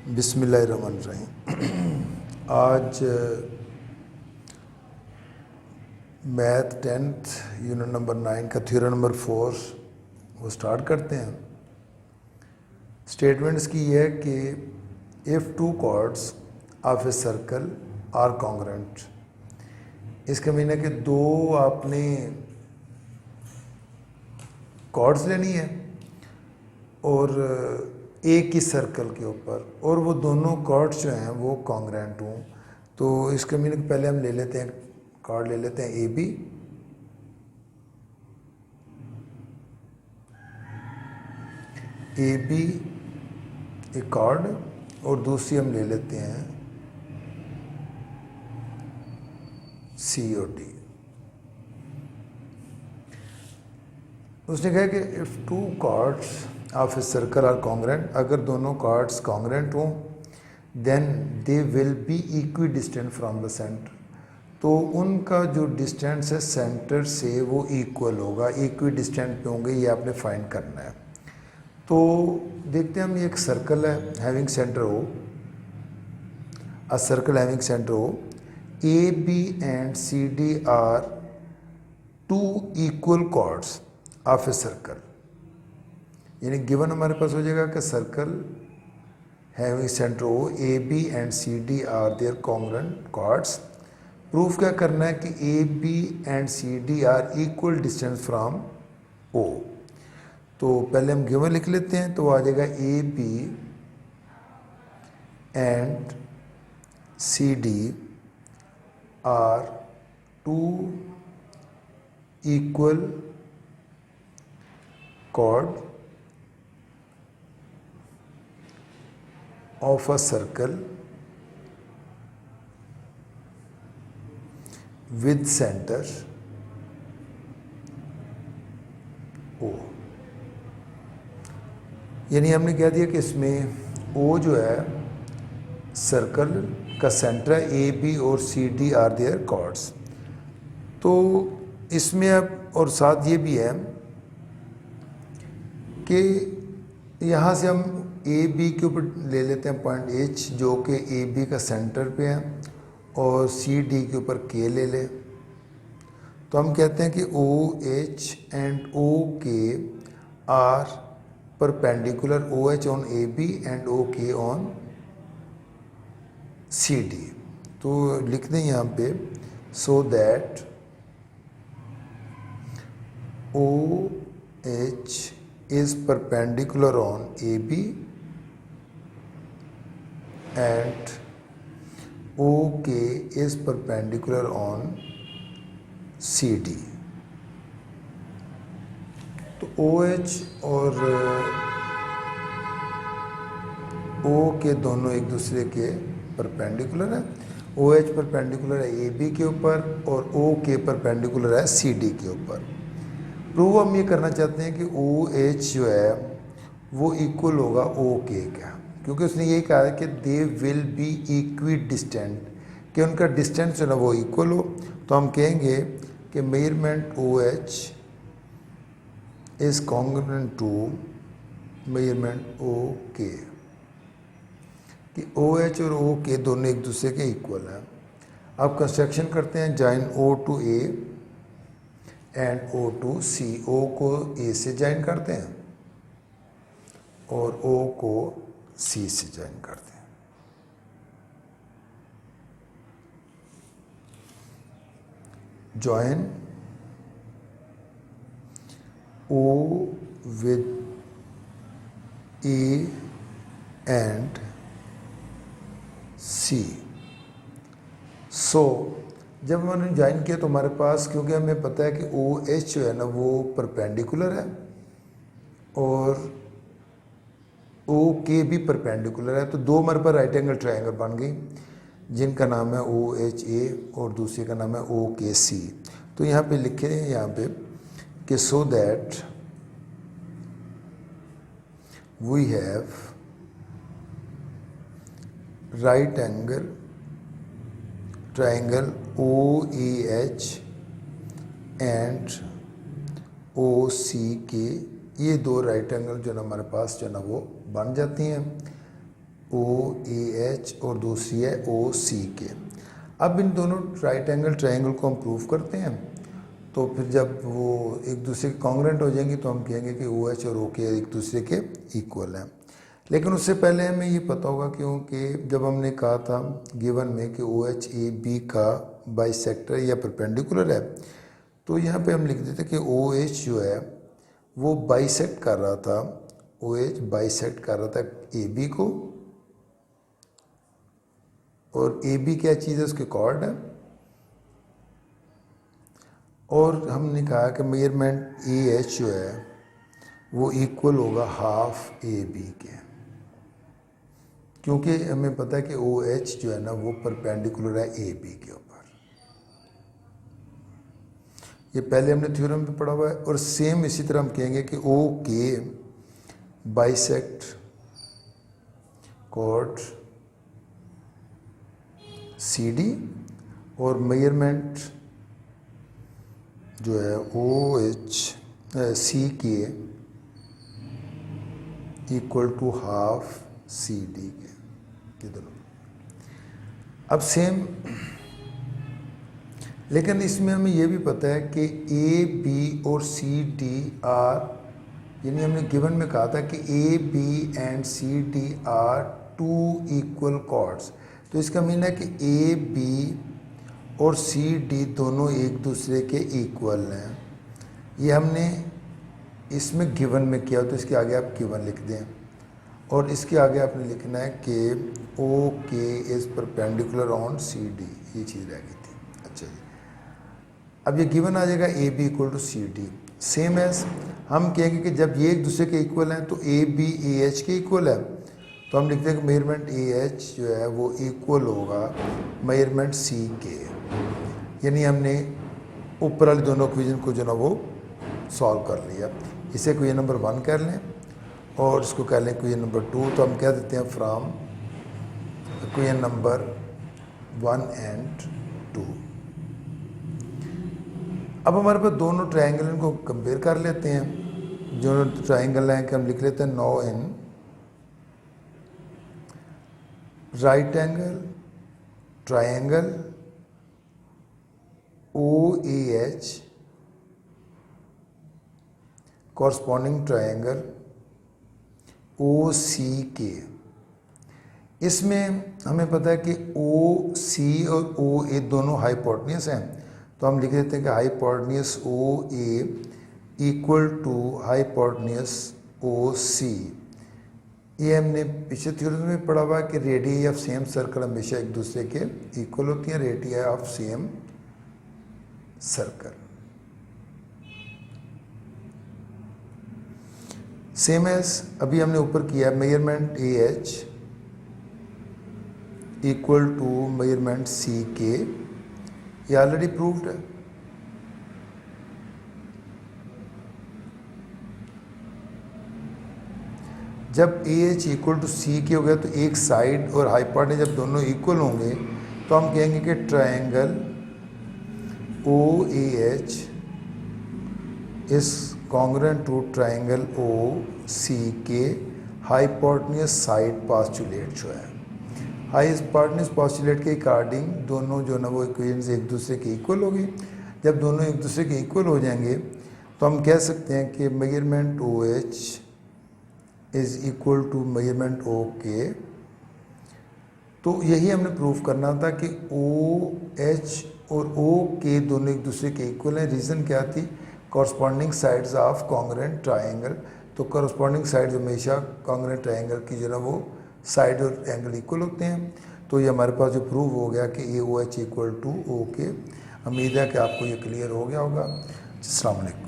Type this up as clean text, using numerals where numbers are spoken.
बिस्मिल्लाहिर्रहमानिर्रहीम। आज math 10th unit number 9 का थ्योरम नंबर 4 वो स्टार्ट करते हैं। स्टेटमेंट्स की है कि if two chords of a circle are congruent, इसका मीन है कि दो आपने कॉर्ड्स लेनी है और एक ही सर्कल के ऊपर, और वो दोनों कॉर्ड्स जो हैं वो कॉन्ग्रेंट हों, तो इसका मीनिंग पहले हम ले लेते हैं, कॉर्ड ले लेते हैं ए बी। ए बी एक कॉर्ड, और दूसरी हम ले लेते हैं सी और डी। उसने कहा कि if two chords of a circle are congruent, अगर दोनों कॉर्ड्स कॉन्ग्रेंट हों then they will be equidistant from the centre, तो उनका जो डिस्टेंस है सेंटर से वो इक्वल होगा, इक्वी डिस्टेंट पे होंगे। ये आपने फाइंड करना है। तो देखते हैं हम, ये एक सर्कल है having centre O, a circle having centre O, A B and C D are two equal chords of a circle. यानी गिवन हमारे पास हो जाएगा कि circle having centre O, A B and C D are their congruent chords. Proof क्या करना है कि A B and C D are equal distance from O. तो पहले हम गिवन लिख लेते हैं, तो आ जाएगा A B and C D are two equal chord of a circle with center O। यानी हमने कह दिया कि इसमें O जो है सर्कल का सेंटर है, ए बी और C D are their chords. तो इसमें अब और साथ ये भी है कि यहाँ से हम ए बी के ऊपर ले लेते हैं पॉइंट एच, जो कि ए बी का सेंटर पे है, और सी डी के ऊपर के ले ले, तो हम कहते हैं कि O H and O K are perpendicular, O H on A B and O K on C D. तो लिख दें यहाँ पे, so that O H is perpendicular on AB and OK is perpendicular on CD। तो OH और O के दोनों एक दूसरे के परपेंडिकुलर है। OH परपेंडिकुलर है AB के ऊपर और OK परपेंडिकुलर है CD के ऊपर। प्रूव हम ये करना चाहते हैं कि ओ एच जो है वो इक्वल होगा ओ के का, क्योंकि उसने यही कहा है कि दे विल बी इक्वी डिस्टेंट, कि उनका डिस्टेंस जो है वो इक्वल हो। तो हम कहेंगे कि measurement O H is congruent to measurement O K, कि ओ एच और ओ के दोनों एक दूसरे के इक्वल हैं। अब कंस्ट्रक्शन करते हैं, join O to A and O to C. O को ए से ज्वाइन करते हैं और ओ को सी से ज्वाइन करते हैं। Join O with A and C. So जब हमने ज्वाइन किया तो हमारे पास, क्योंकि हमें पता है कि ओ एच जो है ना वो परपेंडिकुलर है और ओ के भी परपेंडिकुलर है, तो दो हमारे पास राइट एंगल ट्रायंगल बन गई, जिनका नाम है ओ एच ए और दूसरे का नाम है ओ के सी। तो यहाँ पे लिखे हैं यहाँ पे कि so that we have right angle triangle O A H and O C K, ये दो राइट एंगल जो ना हमारे पास जो ना वो बन जाती हैं। OAH और दूसरी है OCK। अब इन दोनों राइट एंगल ट्रायंगल को हम प्रूव करते हैं, तो फिर जब वो एक दूसरे के कॉन्ग्रेंट हो जाएंगी तो हम कहेंगे कि OH और OK एक दूसरे के इक्वल हैं। लेकिन उससे पहले हमें ये पता होगा, क्योंकि जब हमने कहा था गिवन में कि OH AB का बाइसेक्टर या परपेंडिकुलर है, तो यहाँ पे हम लिख देते कि OH जो है वो बाइसेक्ट कर रहा था, OH बाइसेक्ट कर रहा था AB को, और AB क्या चीज़ है, उसके कॉर्ड है। और हमने कहा कि मेजरमेंट AH जो है वो इक्वल होगा हाफ AB के, क्योंकि हमें पता है कि OH जो है ना वो परपेंडिकुलर है AB के ऊपर। ये पहले हमने थ्योरम पे पढ़ा हुआ है। और सेम इसी तरह हम कहेंगे कि OK बाइसेक्ट कॉर्ड CD, और मेजरमेंट जो है CK equal to half CD के, ये दोनों। अब सेम, लेकिन इसमें हमें ये भी पता है कि AB और CD आर, यानी हमने गिवन में कहा था कि AB and CD are two equal chords, तो इसका मीन है कि AB और CD दोनों एक दूसरे के इक्वल हैं। ये हमने इसमें गिवन में किया, तो इसके आगे आप गिवन लिख दें, और इसके आगे आपने लिखना है कि OK is perpendicular on CD, ये चीज़ रह गई थी। अच्छा जी, अब ये गिवन आ जाएगा AB equal to CD। Same as हम कहेंगे कि जब ये एक दूसरे के इक्वल हैं तो AB AH के इक्वल है, तो हम लिखते हैं कि मेजरमेंट AH जो है वो इक्वल होगा मेजरमेंट CK। यानी हमने ऊपर वाले दोनों इक्वेशन को जो ना वो सॉल्व कर लिया। इसे इक्वेशन नंबर 1 कर लें और इसको कर लें इक्वेशन नंबर 2, तो हम कह देते हैं फ्रॉम इक्वेशन नंबर 1 एंड 2। अब हमारे पास दोनों ट्रायंगल, इनको कंपेयर कर लेते हैं। जो ट्रायंगल हैं कि हम लिख लेते हैं no in right angle triangle OAH corresponding triangle OCK। इसमें हमें पता है कि OC और OA दोनों हाइपोटेन्यूस हैं, तो हम लिख देते हैं कि hypotenuse OA equal to hypotenuse OC। ये हमने पिछले थ्योरम में पढ़ा हुआ है कि रेडियस ऑफ सेम सर्कल हमेशा एक दूसरे के इक्वल होती है, radius of same circle. Same as अभी हमने ऊपर किया, measurement AH equal to measurement CK, ये ऑलरेडी प्रूव्ड है। जब AH इक्वल टू CK हो गया तो एक साइड और हाइपोटेन्यूस जब दोनों इक्वल होंगे तो हम कहेंगे कि triangle OAH is congruent to triangle OCK hypotenuse side postulate जो है। हाइपोटेन्यूस पोस्टुलेट के अकॉर्डिंग दोनों जो ना वो इक्वेशंस एक दूसरे के इक्वल हो गई। जब दोनों एक दूसरे के इक्वल हो जाएंगे तो हम कह सकते हैं कि measurement OH is equal to measurement OK। तो यही हमने प्रूव करना था कि OH और OK दोनों एक दूसरे के इक्वल हैं। रीज़न क्या थी, corresponding sides of congruent triangle. तो कॉरस्पॉन्डिंग साइड्स हमेशा कॉन्ग्रुएंट ट्रायंगल की जो ना वो साइड और एंगल इक्वल होते हैं। तो ये हमारे पास जो प्रूव हो गया कि AOH इक्वल टू OK। उम्मीद है कि आपको ये क्लियर हो गया होगा। अस्सलाम वालेकुम।